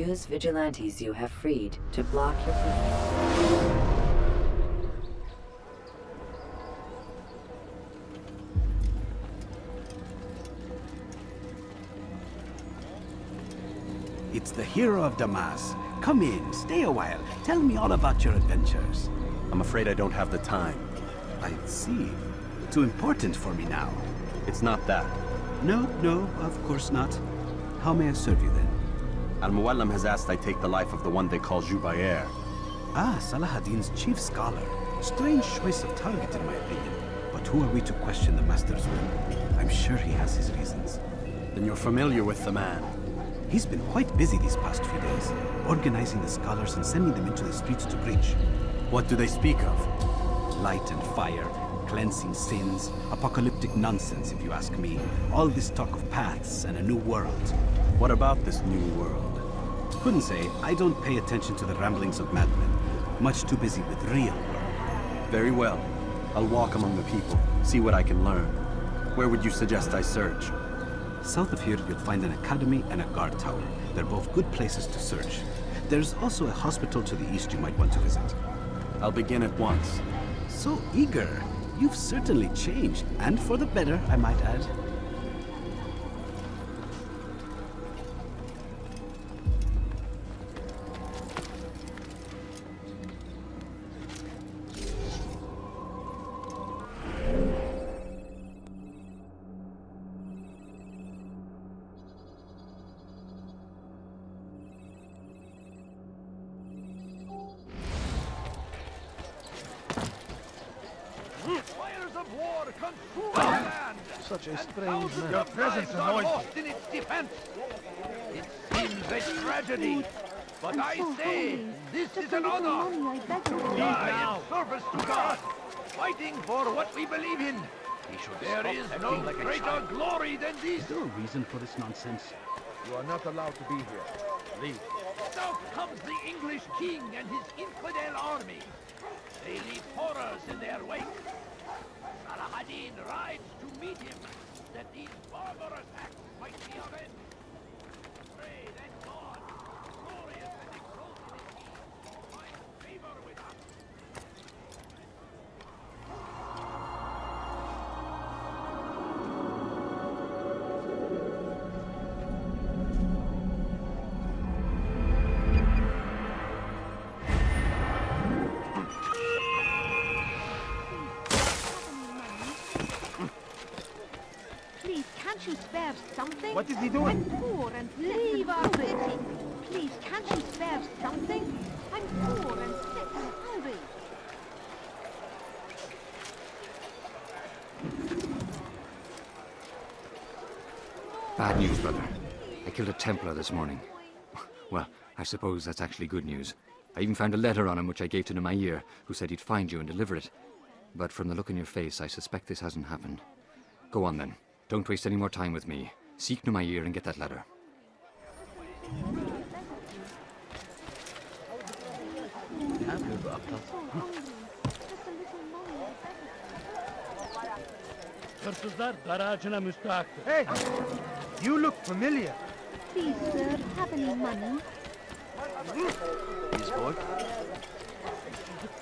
Use vigilantes you have freed to block your... It's the hero of Damas. Come in, stay a while. Tell me all about your adventures. I'm afraid I don't have the time. I see. Too important for me now. It's not that. No, of course not. How may I serve you then? Al-Muallim has asked I take the life of the one they call Jubair. Ah, Salahadin's chief scholar. Strange choice of target in my opinion. But who are we to question the Master's will? I'm sure he has his reasons. Then you're familiar with the man. He's been quite busy these past few days, organizing the scholars and sending them into the streets to preach. What do they speak of? Light and fire, cleansing sins, apocalyptic nonsense if you ask me. All this talk of paths and a new world. What about this new world? Couldn't say. I don't pay attention to the ramblings of madmen. Much too busy with real world. Very well. I'll walk among the people, see what I can learn. Where would you suggest I search? South of here, you'll find an academy and a guard tower. They're both good places to search. There's also a hospital to the east you might want to visit. I'll begin at once. So eager. You've certainly changed, and for the better, I might add. Fires of war consume the land. Such a strange man. Your presence annoys me. In its defense. It seems a tragedy. But I say, this is an honor. To die in service to God, fighting for what we believe in. There is no greater glory than this. Is there a reason for this nonsense? You are not allowed to be here. Leave. South comes the English king and his infidel army. They leave horrors in their wake. Salah-ad-Din rides to meet him, that these barbarous acts might be avenged. Pray that God, glorious and exalted in King, find favor with us. Can't you spare something? What is he doing? I'm poor and leave our city. Please, can't you spare something? I'm poor and sick and hungry. Bad news, brother. I killed a Templar this morning. Well, I suppose that's actually good news. I even found a letter on him which I gave to Nemair, who said he'd find you and deliver it. But from the look in your face, I suspect this hasn't happened. Go on then. Don't waste any more time with me. Seek Nemair and get that letter. Hırsızlar dar ağacına müstahaktır. Hey! You look familiar. Please, sir, have any money? He's good.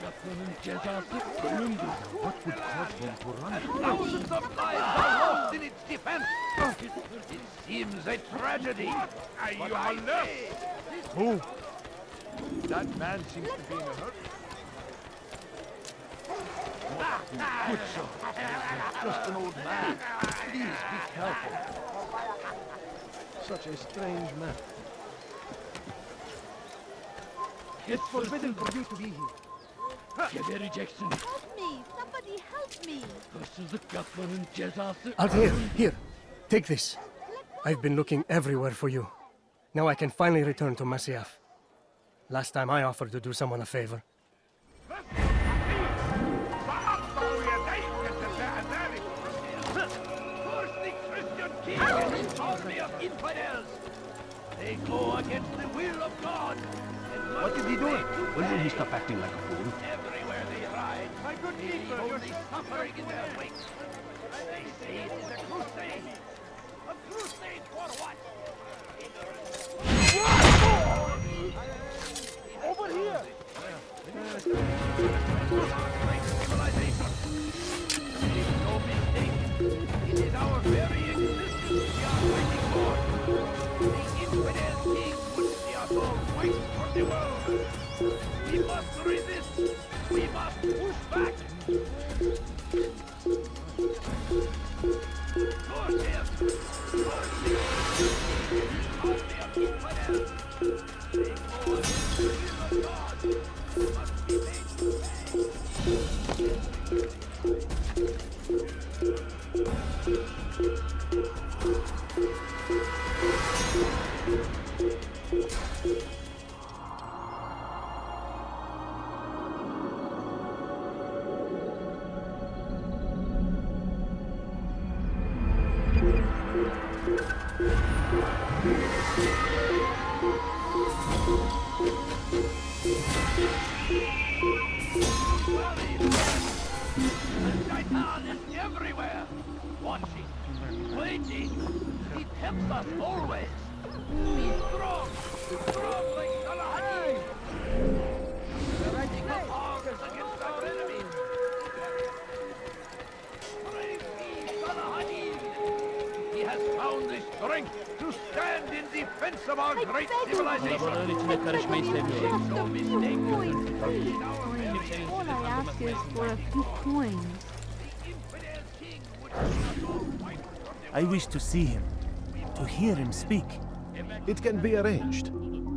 Yapmanın cezası ölümdür. What would cause him to run? Thousands of lives are lost in its defense. It seems a tragedy. But I say, Who? That man seems to be in a hurry. Good sir. Just an old man. Please be careful. Such a strange man. It's forbidden for you to be here. gebereceksin. Help me! Somebody help me! Hırsızlık yapmanın cezası Altair, here. Take this. I've been looking everywhere for you. Now I can finally return to Masyaf. Last time I offered to do someone a favor. First the Christian king and his army of infidels. They go against the will of God. What is he doing? When will he stop acting like a fool? Everywhere they ride, my good keeper, only suffering in their wake. They say it is a crusade. A crusade for what? Ignorance. Shaitan is everywhere. Watching, waiting. He tempts us always. Be strong. Strong like Salahadin. Rising up arms against our enemies. Praise be Salahadin. He has found the strength to stand in defense of our great civilization. Just a few coins, please. All I ask is for a few coins. Infidel king would see us all wiped from the I wish to see him, to hear him speak. It can be arranged,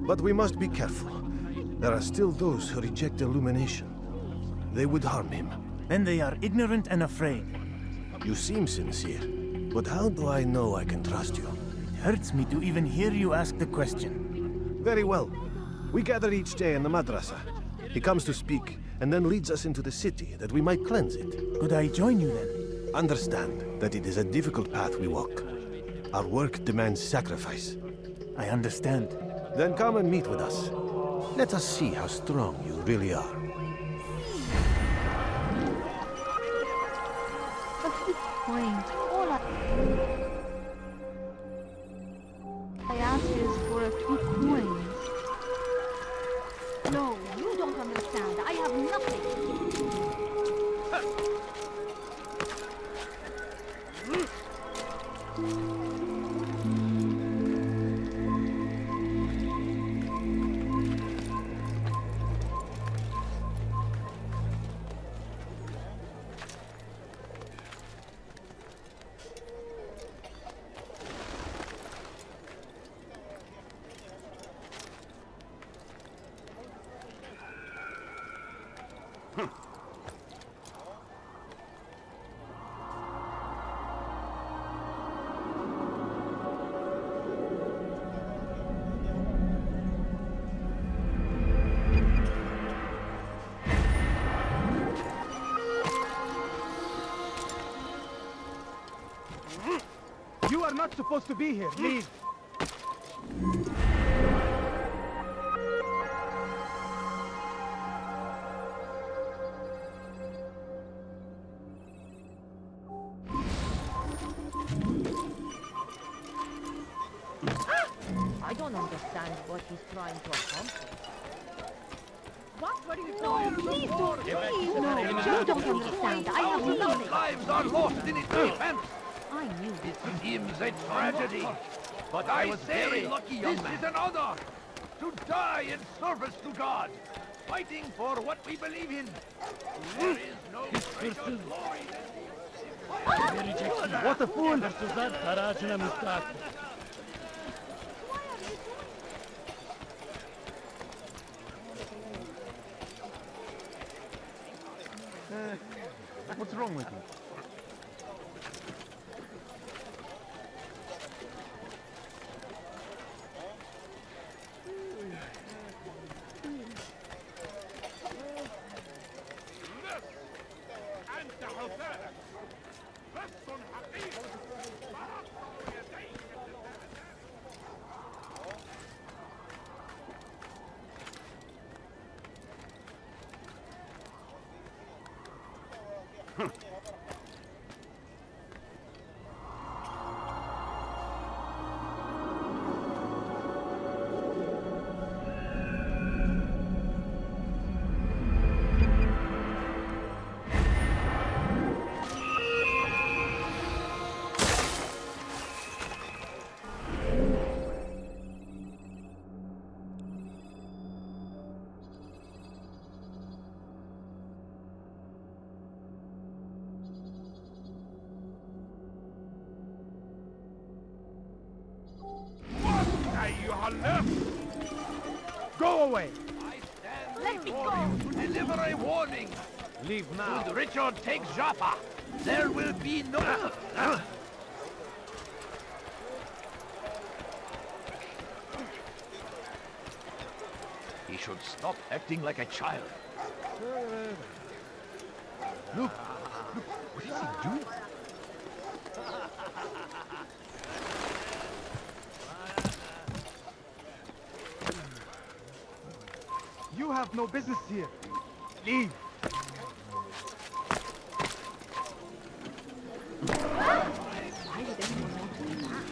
but we must be careful. There are still those who reject illumination. They would harm him. Then they are ignorant and afraid. You seem sincere, but how do I know I can trust you? It hurts me to even hear you ask the question. Very well. We gather each day in the madrasa. He comes to speak, and then leads us into the city that we might cleanse it. Could I join you then? Understand that it is a difficult path we walk. Our work demands sacrifice. I understand. Then come and meet with us. Let us see how strong you really are. A few coins. All I ask is for a few coins. No, you don't understand. I have nothing. You are not supposed to be here. Leave. I don't understand what he's trying to accomplish. What were you doing? No, please don't. Please, no. You don't understand. I have nothing. lives are lost in its defense. I knew It seems a tragedy. But I say, this is an honor. To die in service to God. Fighting for what we believe in. There is no greater glory than What a fool! What's wrong with you? Go away! I stand Let me before go. you to deliver a warning. Leave now. Should Richard take Jaffa, there will be no... He should stop acting like a child. Look, what is he doing? You have no business here. Leave. Why would anyone want to do that?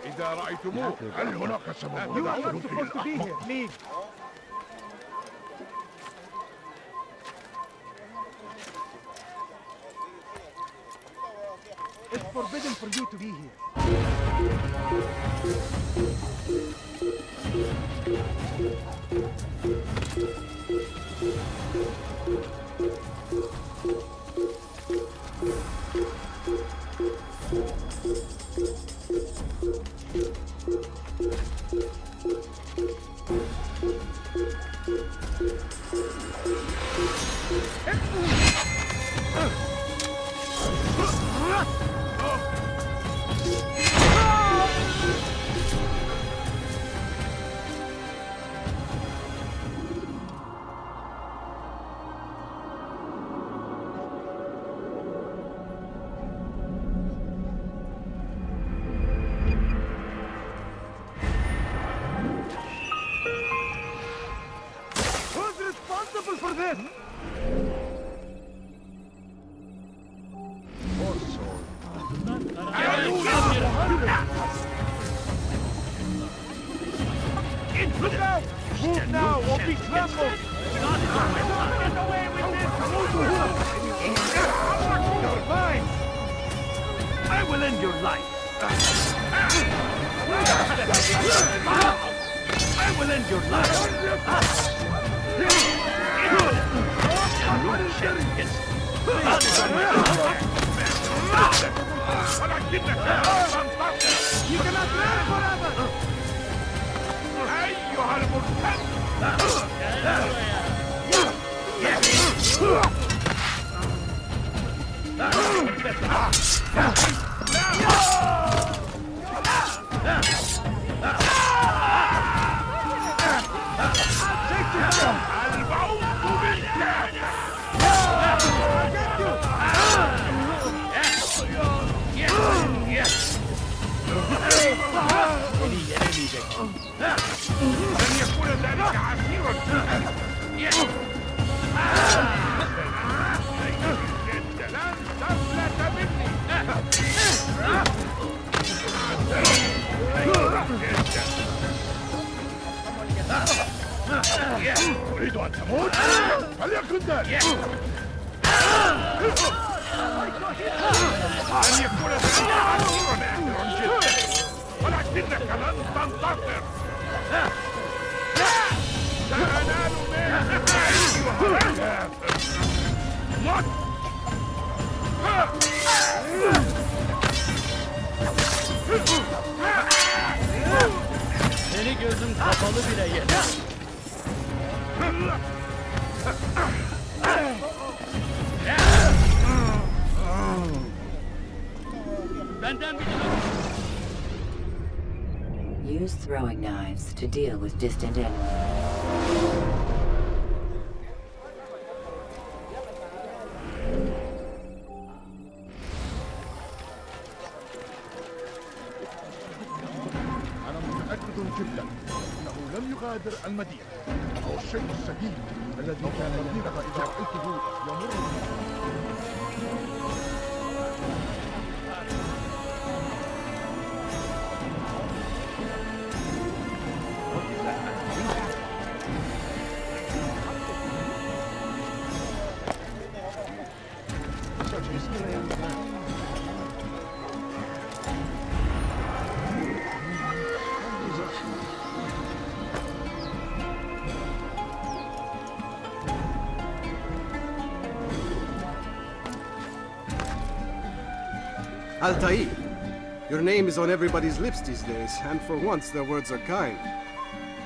إذا رأيتموه هل هناك سبب؟ You are not supposed to be here. Leave. It's forbidden for you to be here. For this! Look out! Move now or be trampled! Get away with this! You're mine! I will end your life. I will end your life. You cannot live forever! أيها المرتد! لن يكون ذلك عسيرا لن تفلت مني تريد أن تموت؟ فليكن ذلك. أن يكون هذا أمر نادر جدا، ولكنك لن تنتصر. سأنال منك أيها الكافر. مت. Seni gözüm kapalı bile yeter. Benden bir Use throwing knives to deal with distant enemies. أنا متأكد جدا أنه لم يغادر المدينة، أو الشيء السديد الذي كان يدينها إذا رأيته يمر Altair, your name is on everybody's lips these days, and for once their words are kind.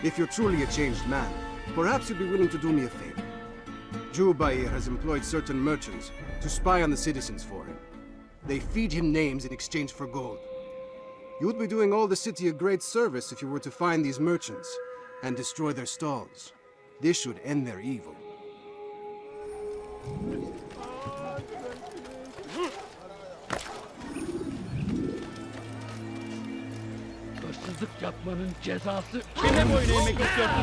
If you're truly a changed man, perhaps you'd be willing to do me a favor. Jubair has employed certain merchants to spy on the citizens for him. They feed him names in exchange for gold. You would be doing all the city a great service if you were to find these merchants and destroy their stalls. This should end their evil. hırsızlık yapmanın cezası. Kime boyun eğmek istiyorsun?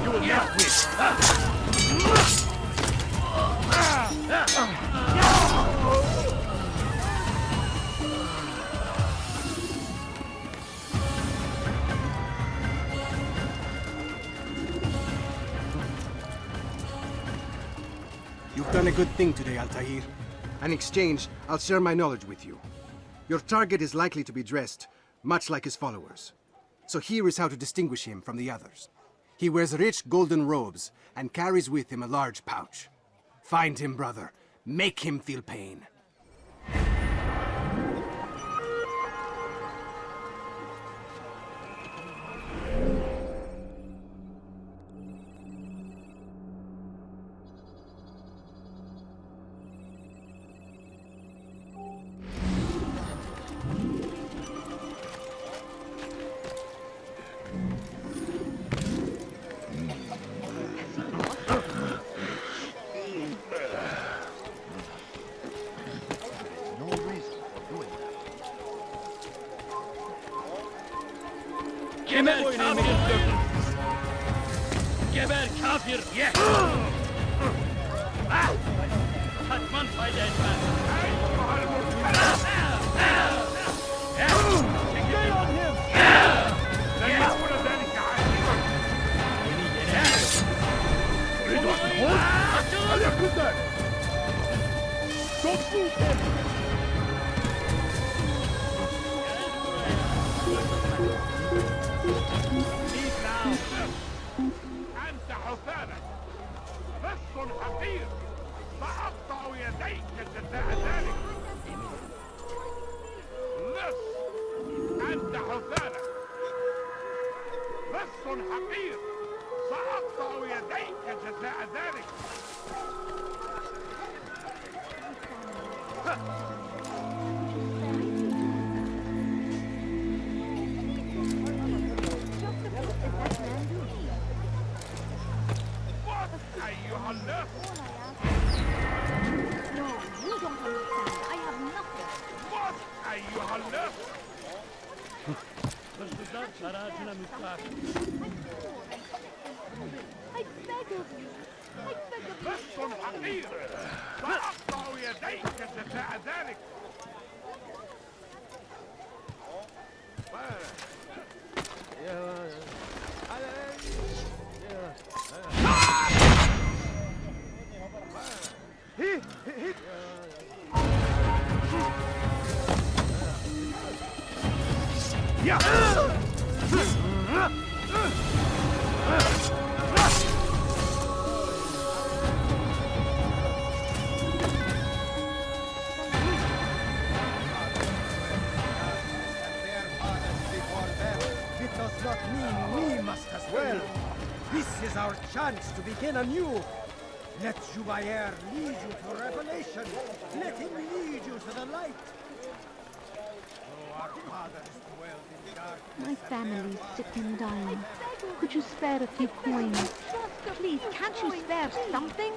You will not win. You've done a good thing today, Altair. In exchange, I'll share my knowledge with you. Your target is likely to be dressed, much like his followers. So here is how to distinguish him from the others. He wears rich golden robes and carries with him a large pouch. Find him, brother. Make him feel pain. Kime boyun eğmek istiyorsun? Geber kafir! Ye! Kaçman fayda etmez. أنت حسانا لص حقير سأقطع يديك جزاء ذلك تفتح ثانك. بس حقير، سأقطع يديك جزاء ذلك. أيها اللص. No, you don't understand. I have nothing. أيها اللص. I beg of you. I beg of you. بس حقير، سأقطع يديك جزاء ذلك. It does not mean we must as well. This is our chance to begin anew. Let Jubayer lead you to revelation. Let him lead you to the light. Oh, our fathers dwelled in darkness. My family's sick and dying. Could you spare a few coins? Please, can't you spare something?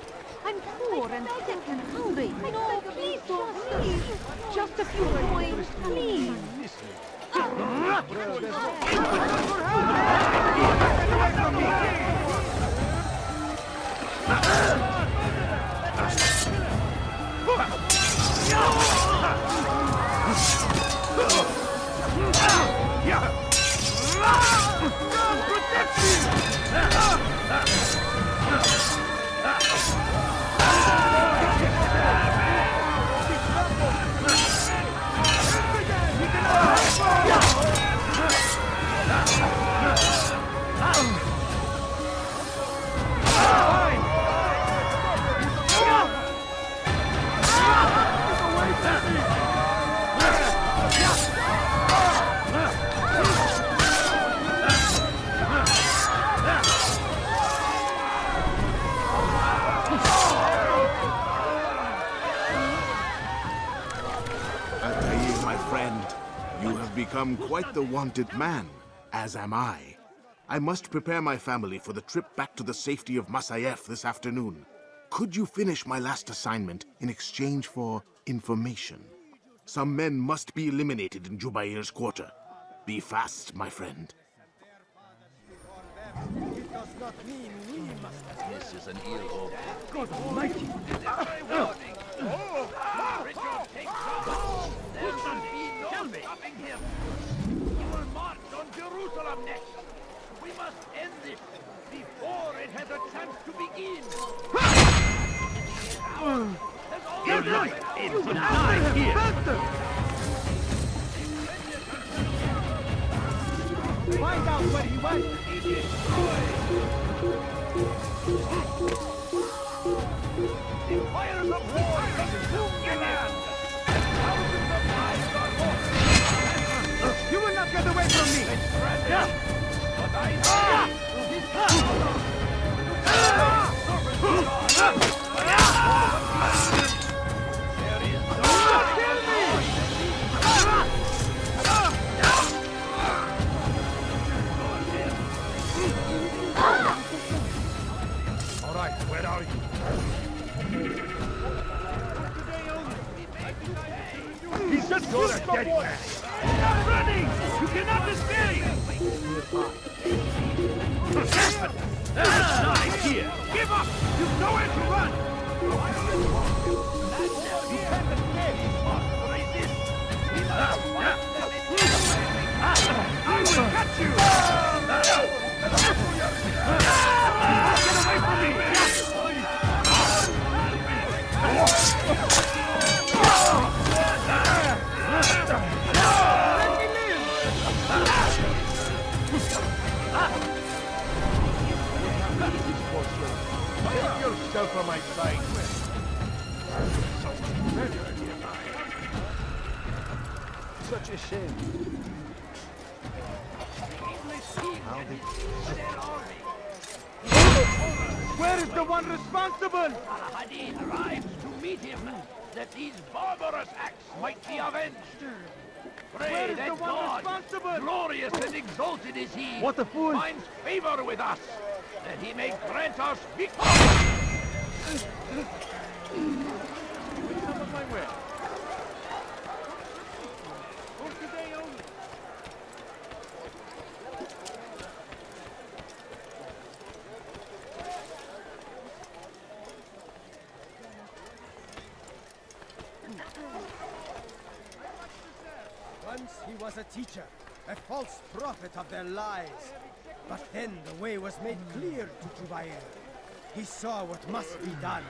I'm poor and sick and hungry. No, please don't, please. Just a few coins, please. Become quite the wanted man, as am I. I must prepare my family for the trip back to the safety of Masyaf this afternoon. Could you finish my last assignment in exchange for information? Some men must be eliminated in Jubair's quarter. Be fast, my friend. It does not mean we must as well. This is an ill omen. God Almighty! Richard takes off. There should be no stopping him. He will march on Jerusalem next. We must end this before it has a chance to begin. Your life is denied here. Find out where he went. The fires of war come to Gilead. Thousands of lives are lost. You will not get away from me! But I there is All right, where are you? He's just you're a dead man. Stop running! You cannot escape! Nice here! Give up! You've nowhere to run! You can't escape! Resist! I will catch you! Get away from me! Take yourself from my sight. Such a shame. Where is the one responsible? Saladin rides to meet him, that these barbarous acts might be avenged. Where Pray is that the one God, responsible? glorious and exalted is he, What a fool! finds favor with us, that he may grant us victory. Some of my way. For today only. Once he was a teacher, a false prophet of their lies. But then the way was made clear to Jubair. He saw what must be done,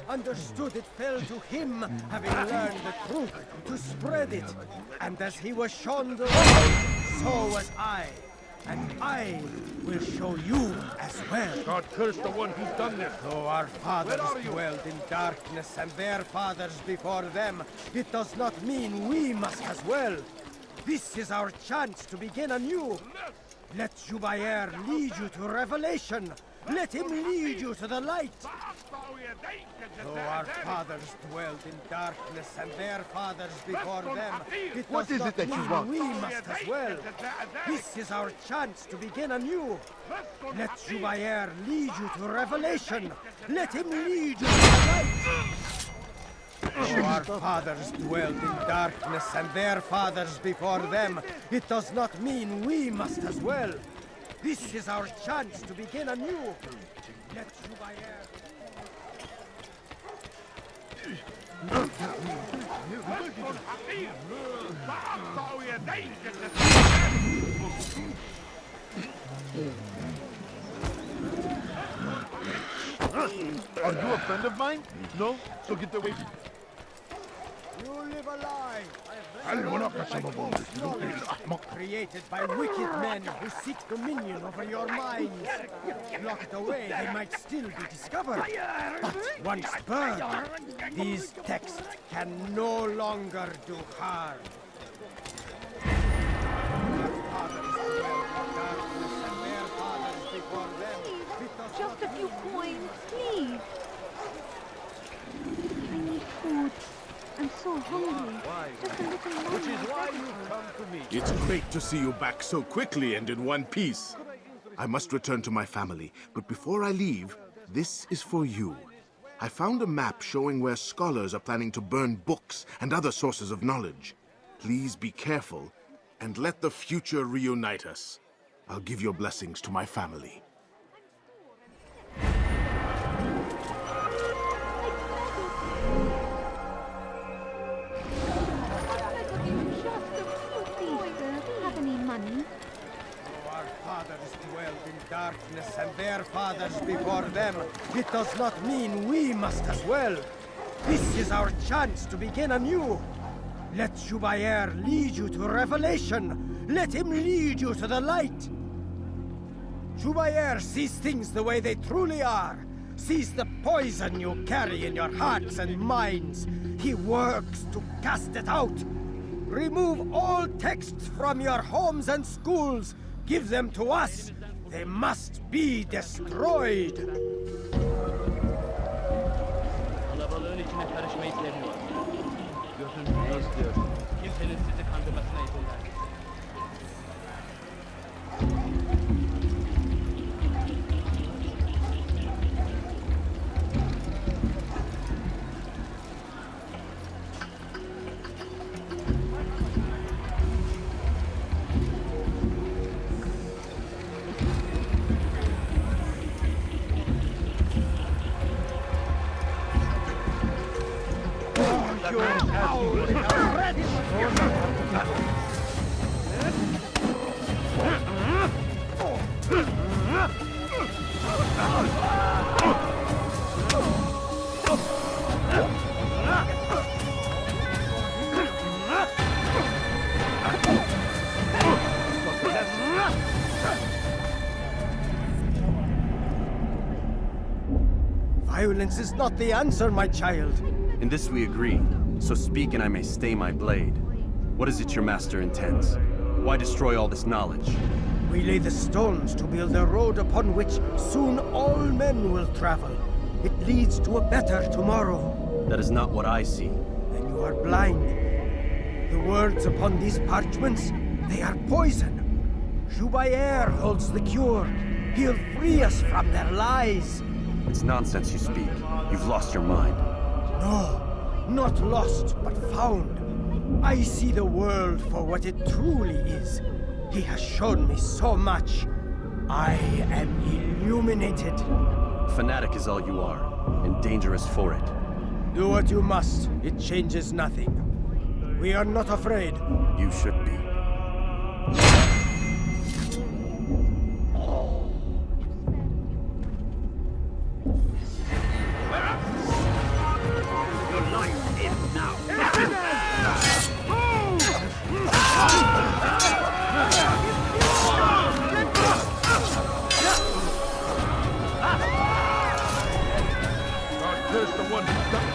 understood it fell to him, having learned the truth, to spread it. And as he was shown the way, so was I. And I will show you as well. God curse the one who's done this. Though our fathers dwelled in darkness and their fathers before them, it does not mean we must as well. This is our chance to begin anew. Let Jubair lead you to revelation. Let him lead you to the light. Though our fathers dwelled in darkness and their fathers before them, it What does is not it that you mean want? we must as well. This is our chance to begin anew. Let Jubair lead you to revelation. Let him lead you to the light. Though our fathers dwelled in darkness and their fathers before them, it does not mean we must as well. This is our chance to begin anew. Let Jubair... Are you a friend of mine? No? So get away. You live a lie. الأحمق. Created by wicked men who seek dominion over your minds. Locked away, they might still be discovered. But once burned, these texts can no longer do harm. Their fathers dwelled in darkness and their fathers before them. Just a few coins, please. I need food. I'm so hungry. Just a little more. Which is why you come to me. It's great to see you back so quickly and in one piece. I must return to my family, but before I leave, this is for you. I found a map showing where scholars are planning to burn books and other sources of knowledge. Please be careful, and let the future reunite us. I'll give your blessings to my family. Our fathers dwelled in darkness and their fathers before them. It does not mean we must as well. This is our chance to begin anew. Let Jubair lead you to revelation. Let him lead you to the light. Jubair sees things the way they truly are. Sees the poison you carry in your hearts and minds. He works to cast it out. Remove all texts from your homes and schools. Give them to us. They must be destroyed. Kalabalığın içine karışmayı seviyor. Gözün ne istiyor? Kimsenin sizi kandırmasına izin vermeyin. Violence is not the answer, my child. In this we agree, so speak and I may stay my blade. What is it your master intends? Why destroy all this knowledge? We lay the stones to build a road upon which soon all men will travel. It leads to a better tomorrow. That is not what I see. Then you are blind. The words upon these parchments, they are poison. Jubayer holds the cure. He'll free us from their lies. It's nonsense you speak. You've lost your mind. No, not lost, but found. I see the world for what it truly is. He has shown me so much. I am illuminated. Fanatic is all you are, and dangerous for it. Do what you must. It changes nothing. We are not afraid. You should be. Your life ends now. There's the one who's done it.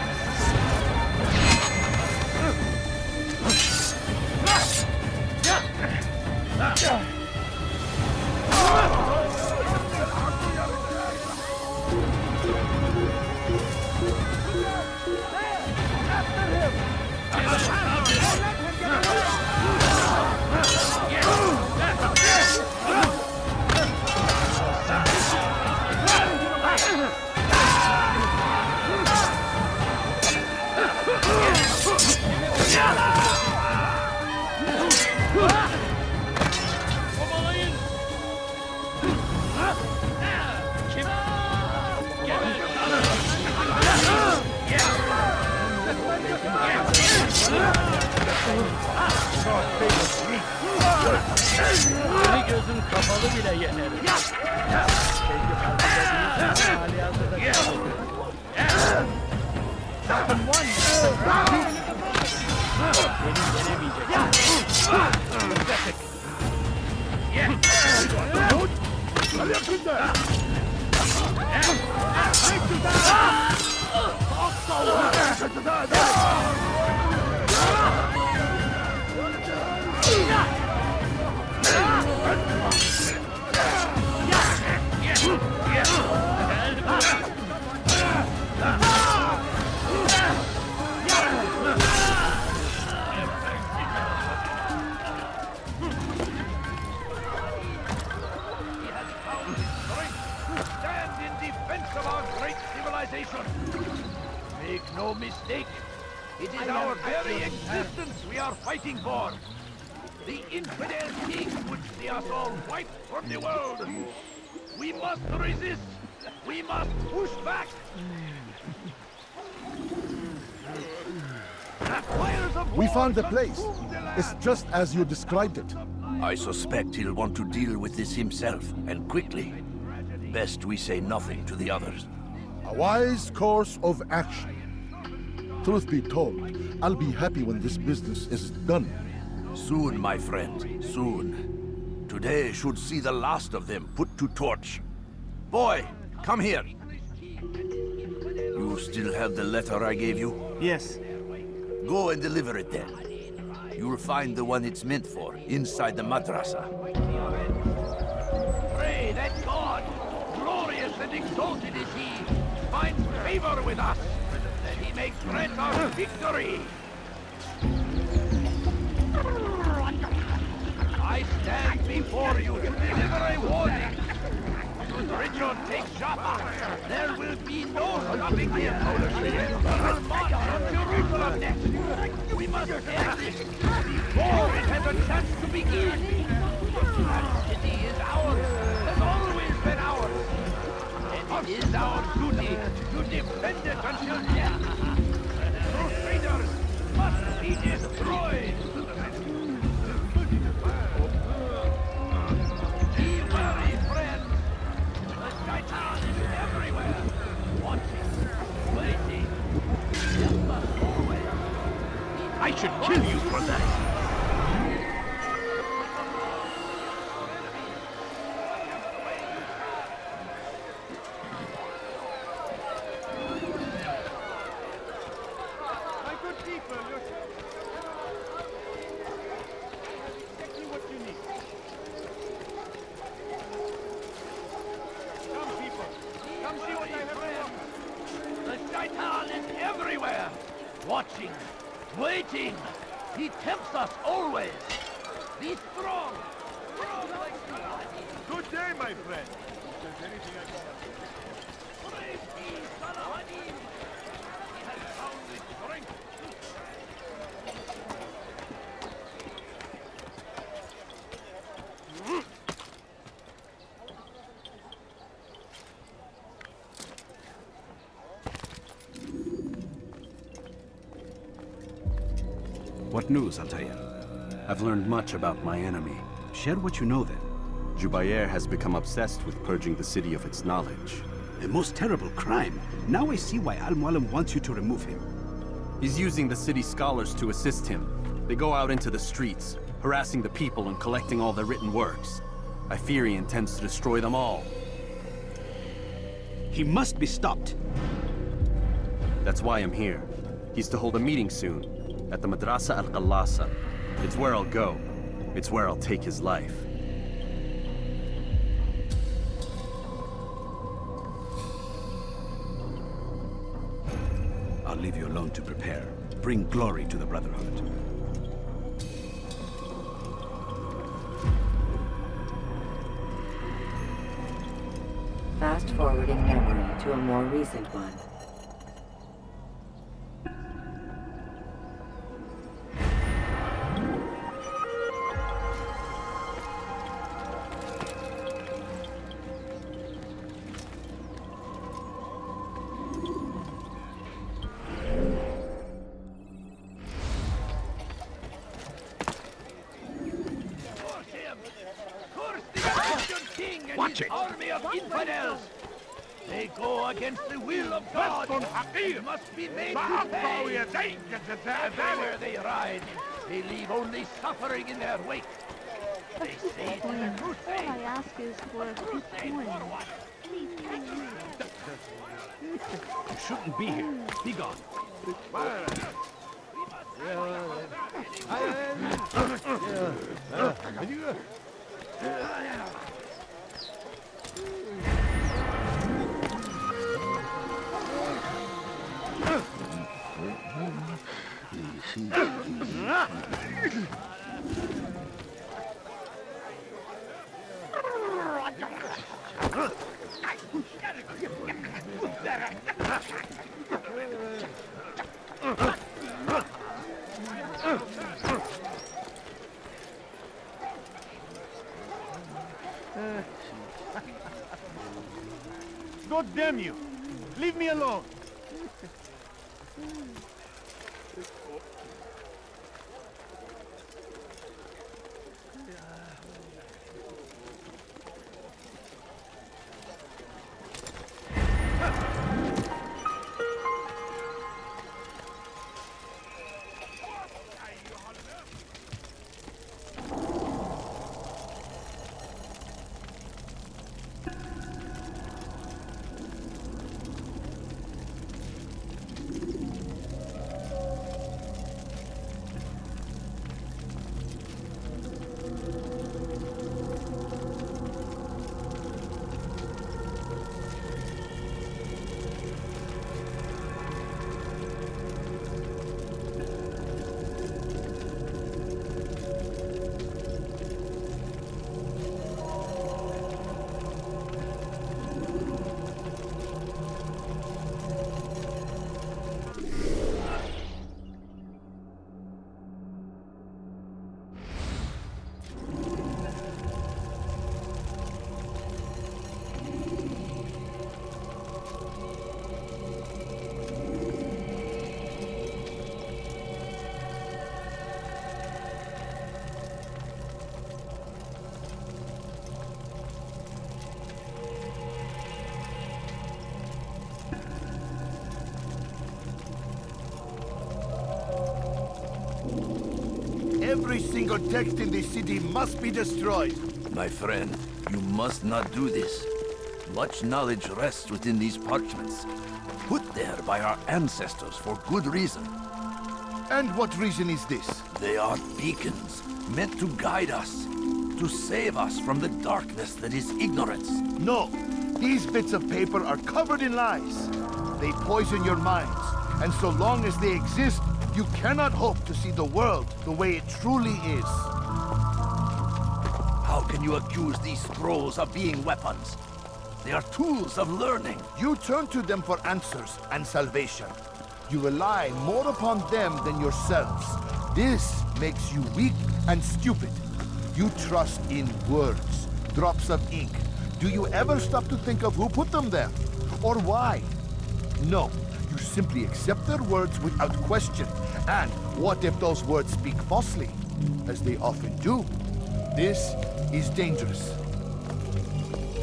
Seni gözün kapalı bile yenerim. Kendi kalbinde değilsen hali hazırda Beni Stand in defense of our great civilization. Make no mistake, it is our very existence we are fighting for. The infidel king would see us all wiped from the world. We must resist. We must push back. We found the place. It's just as you described it. I suspect he'll want to deal with this himself, and quickly. Best we say nothing to the others. A wise course of action. Truth be told, I'll be happy when this business is done. Soon, my friend, soon. Today should see the last of them put to torch. Boy, come here. You still have the letter I gave you? Yes. Go and deliver it then. You'll find the one it's meant for inside the madrasa. Pray that God, glorious and exalted is he, finds favor with us, that he may grant our victory. I stand before you to deliver a warning. Should Richard take Jaffa, there will be no stopping him. He will march on Jerusalem next. We must end this before it has a chance to begin. That city is ours, has always been ours. And it is our duty to defend it until death. Crusaders must be destroyed. Be wary, friends. The Shaitan is everywhere. Watching, waiting. Help us always. I should kill you for that. My good people, exactly what you need. tempting. He tempts us always. Be strong. Strong like Saladin. Good day, my friend. If there's anything I can help you with. Praise be Saladin. He has found the strength. What news, Altair? I've learned much about my enemy. Share what you know then. Jubair has become obsessed with purging the city of its knowledge. A most terrible crime. Now I see why Al-Mualim wants you to remove him. He's using the city scholars to assist him. They go out into the streets, harassing the people and collecting all their written works. I fear he intends to destroy them all. He must be stopped. That's why I'm here. He's to hold a meeting soon, at the Madrasa Al-Qallasa. It's where I'll go. It's where I'll take his life. I'll leave you alone to prepare. Bring glory to the Brotherhood. Fast-forwarding memory to a more recent one. Watch it! Army of infidels! They go against the will of God! They must be made to pay! Everywhere they ride, they leave only suffering in their wake. They say it's a All crusade! I ask is for a few coins. Please catch me. You shouldn't be here. Be gone. God damn you! Leave me alone! Every single text in this city must be destroyed. My friend, you must not do this. Much knowledge rests within these parchments, put there by our ancestors for good reason. And what reason is this? They are beacons, meant to guide us, to save us from the darkness that is ignorance. No, these bits of paper are covered in lies. They poison your minds, and so long as they exist, You cannot hope to see the world the way it truly is. How can you accuse these scrolls of being weapons? They are tools of learning. You turn to them for answers and salvation. You rely more upon them than yourselves. This makes you weak and stupid. You trust in words, drops of ink. Do you ever stop to think of who put them there? Or why? No, you simply accept their words without question. And what if those words speak falsely? As they often do. This is dangerous.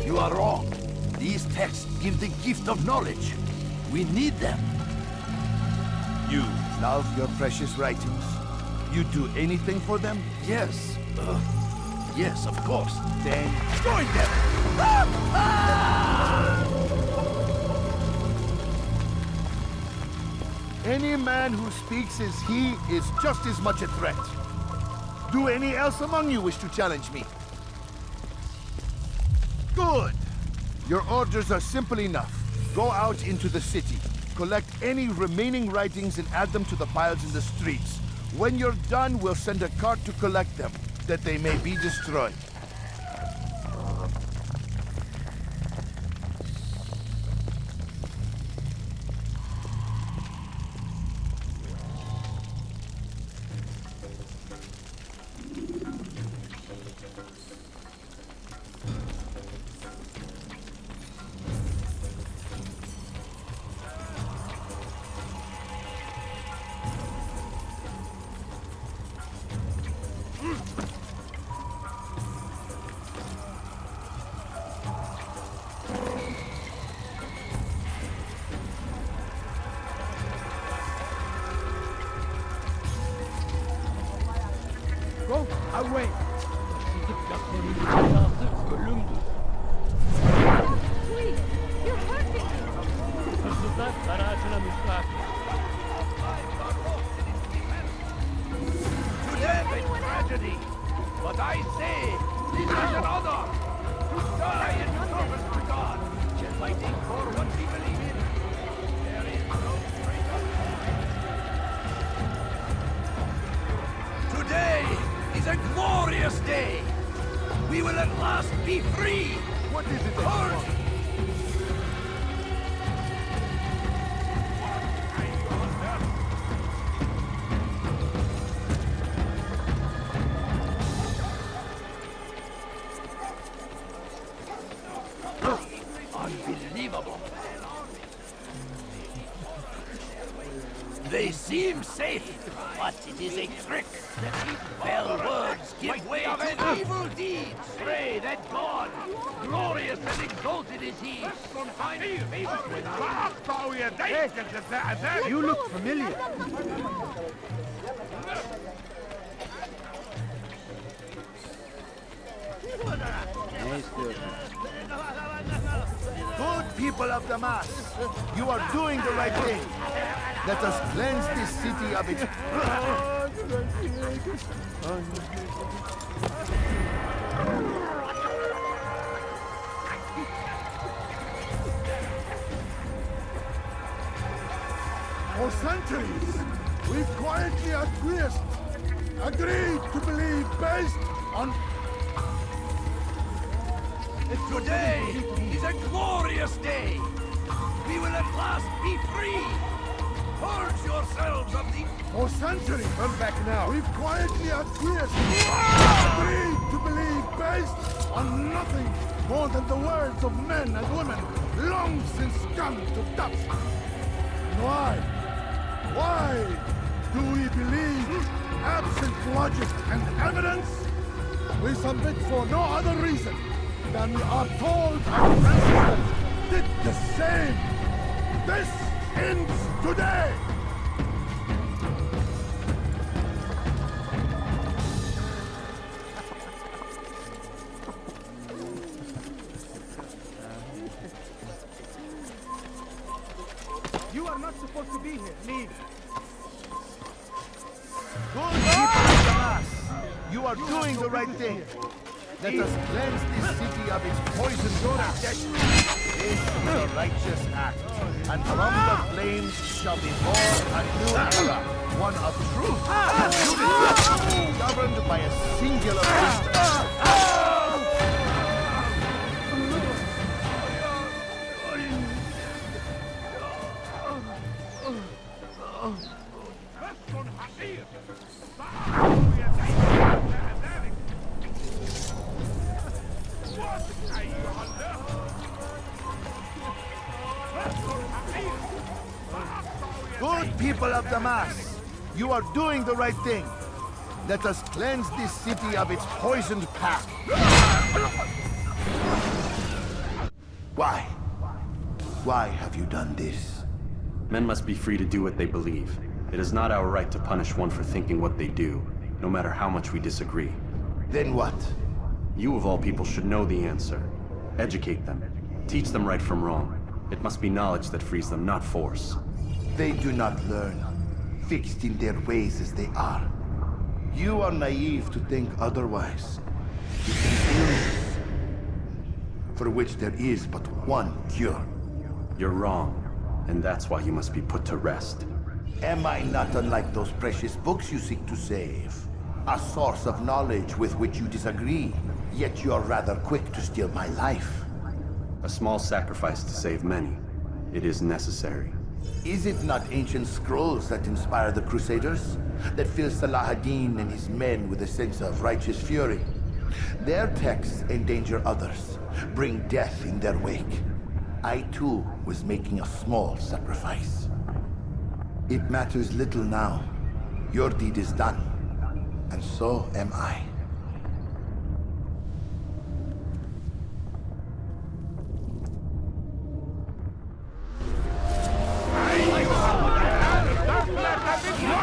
You are wrong. These texts give the gift of knowledge. We need them. You love your precious writings. You do anything for them? Yes. Yes, of course. Then join them! Any man who speaks as he is just as much a threat. Do any else among you wish to challenge me? Good! Your orders are simple enough. Go out into the city. Collect any remaining writings and add them to the piles in the streets. When you're done, we'll send a cart to collect them, that they may be destroyed. Go away! Please, you're hurting me! To them it's tragedy, but I say this is an honor to die in service to God, just fighting for what we believe in. There is no greater. Today is a glorious day. We will at last be free. What is it? Hurt. Unbelievable. They seem safe, but it is a trick that fell words give way to evil deeds. Pray that God, glorious and exalted is He, find favor with us. Hey, you look familiar. Good people of Damas, you are doing the right thing. Let us cleanse this city of its... For centuries, we've quietly acquiesced, agreed to believe based on... Today is a glorious day. We will at last be free. Purge yourselves of the... For centuries, Come back now. we've quietly acquiesced, agreed to believe based on nothing more than the words of men and women, long since gone to dust. And why? Why do we believe, absent logic and evidence? We submit for no other reason than we are told our ancestors did the same. This ends today. You are not supposed to be here. Leave. Good people of Damas, you are doing the right thing. Let us cleanse this city of its poison ash. This is a righteous act, and from the flames shall be born a new era. one of truth and unity, governed by a singular wisdom. Good people of Damas, you are doing the right thing. Let us cleanse this city of its poisoned path. Why? Why have you done this? Men must be free to do what they believe. It is not our right to punish one for thinking what they do, no matter how much we disagree. Then what? You of all people should know the answer. Educate them. Teach them right from wrong. It must be knowledge that frees them, not force. They do not learn, fixed in their ways as they are. You are naive to think otherwise. It is illness, for which there is but one cure. You're wrong, and that's why you must be put to rest. Am I not unlike those precious books you seek to save? A source of knowledge with which you disagree, yet you're rather quick to steal my life. A small sacrifice to save many. It is necessary. Is it not ancient scrolls that inspire the Crusaders? That fill Salah ad-Din and his men with a sense of righteous fury? Their texts endanger others, bring death in their wake. I too was making a small sacrifice. It matters little now. Your deed is done, and so am I.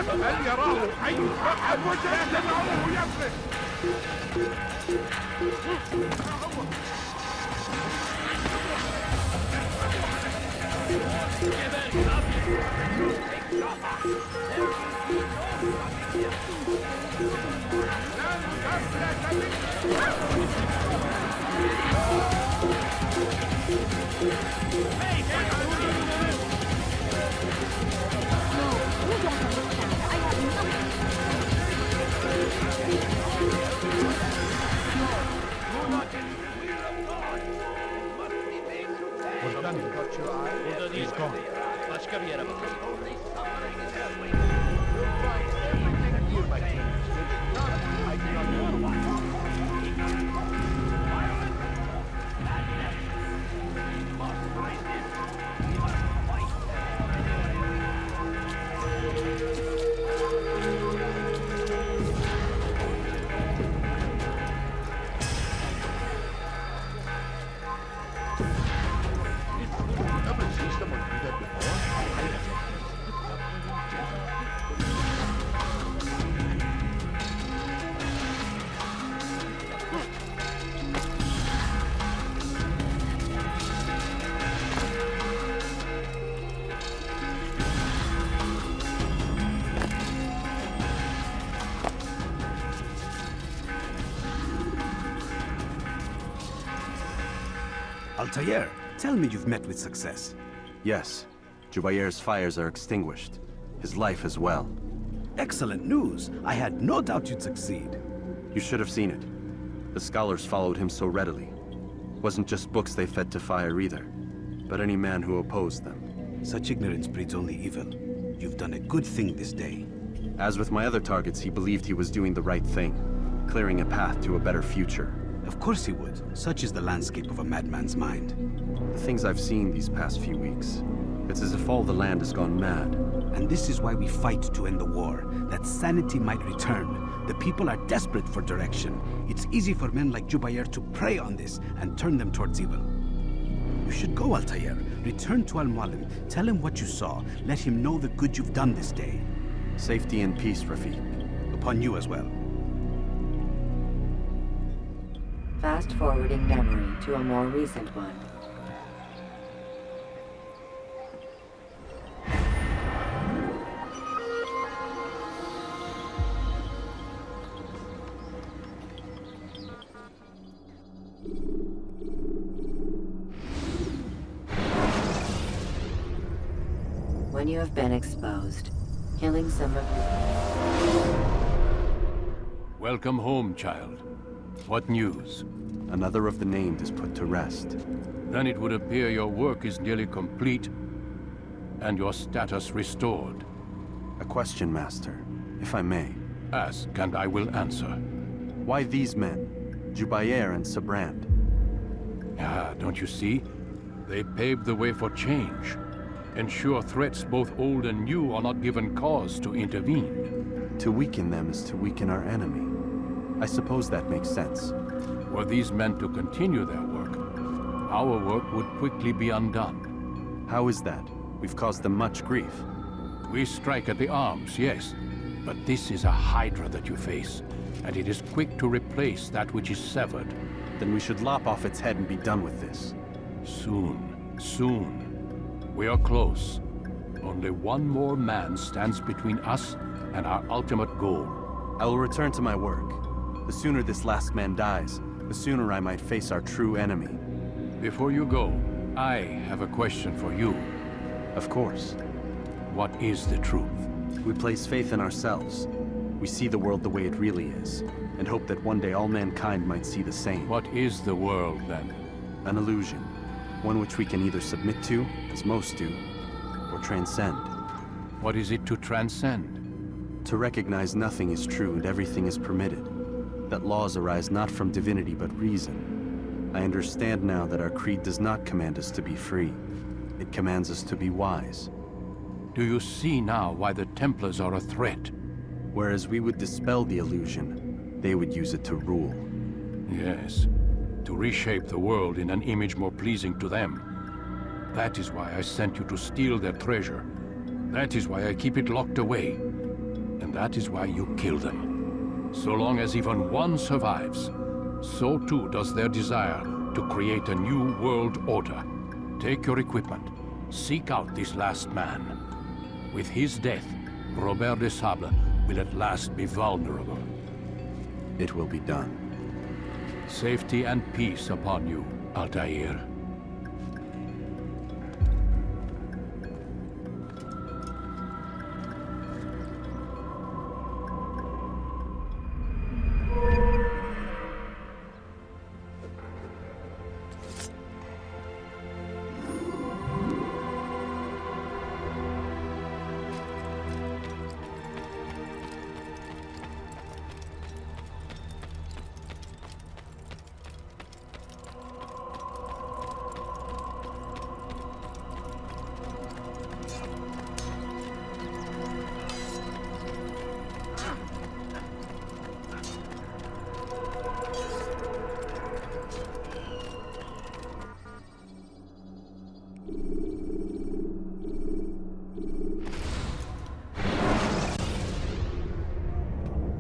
هل يراه حي فقد وجدته يفلت Burada değil. Başka bir yere bakalım. Altair, tell me you've met with success. Yes. Jubayr's fires are extinguished. His life as well. Excellent news. I had no doubt you'd succeed. You should have seen it. The scholars followed him so readily. Wasn't just books they fed to fire either, but any man who opposed them. Such ignorance breeds only evil. You've done a good thing this day. As with my other targets, he believed he was doing the right thing, clearing a path to a better future. Of course he would. Such is the landscape of a madman's mind. The things I've seen these past few weeks, it's as if all the land has gone mad. And this is why we fight to end the war, that sanity might return. The people are desperate for direction. It's easy for men like Jubayr to prey on this and turn them towards evil. You should go, Altair. Return to Al-Mualim. Tell him what you saw. Let him know the good you've done this day. Safety and peace, Rafiq. Upon you as well. Fast-forwarding memory to a more recent one. When you have been exposed, killing some of your... Welcome home, child. What news? Another of the named is put to rest. Then it would appear your work is nearly complete, and your status restored. A question, Master, if I may. Ask, and I will answer. Why these men? Jubayer and Sabrand? Ah, don't you see? They paved the way for change. Ensure threats both old and new are not given cause to intervene. To weaken them is to weaken our enemy. I suppose that makes sense. Were these men to continue their work, our work would quickly be undone. How is that? We've caused them much grief. We strike at the arms, yes. But this is a hydra that you face, and it is quick to replace that which is severed. Then we should lop off its head and be done with this. Soon, soon. We are close. Only one more man stands between us and our ultimate goal. I will return to my work. The sooner this last man dies, the sooner I might face our true enemy. Before you go, I have a question for you. Of course. What is the truth? We place faith in ourselves. We see the world the way it really is, and hope that one day all mankind might see the same. What is the world, then? An illusion. One which we can either submit to, as most do, or transcend. What is it to transcend? To recognize nothing is true and everything is permitted. That laws arise not from divinity but reason. I understand now that our creed does not command us to be free. It commands us to be wise. Do you see now why the Templars are a threat? Whereas we would dispel the illusion, they would use it to rule. Yes, to reshape the world in an image more pleasing to them. That is why I sent you to steal their treasure. That is why I keep it locked away. And that is why you kill them. So long as even one survives, so too does their desire to create a new world order. Take your equipment. Seek out this last man. With his death, Robert de Sable will at last be vulnerable. It will be done. Safety and peace upon you, Altair.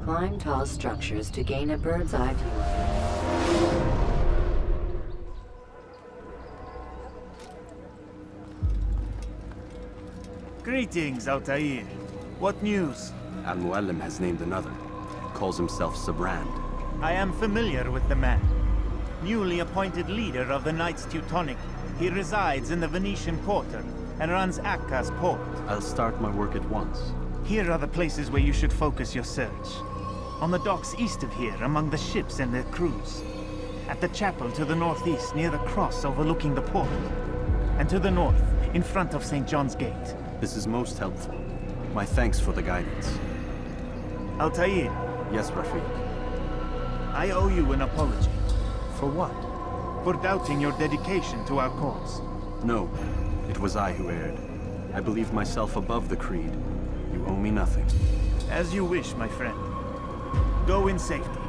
Climb tall structures to gain a bird's eye view. Greetings, Altair. What news? Al-Mualim has named another. Calls himself Sabrand. I am familiar with the man. Newly appointed leader of the Knights Teutonic. He resides in the Venetian Quarter and runs Akka's port. I'll start my work at once. Here are the places where you should focus your search. On the docks east of here, among the ships and their crews. At the chapel to the northeast, near the cross overlooking the port. And to the north, in front of St. John's Gate. This is most helpful. My thanks for the guidance. Altair. Yes, Rafiq. I owe you an apology. For what? For doubting your dedication to our cause. No, it was I who erred. I believed myself above the creed. You owe me nothing. As you wish, my friend. Go in safety.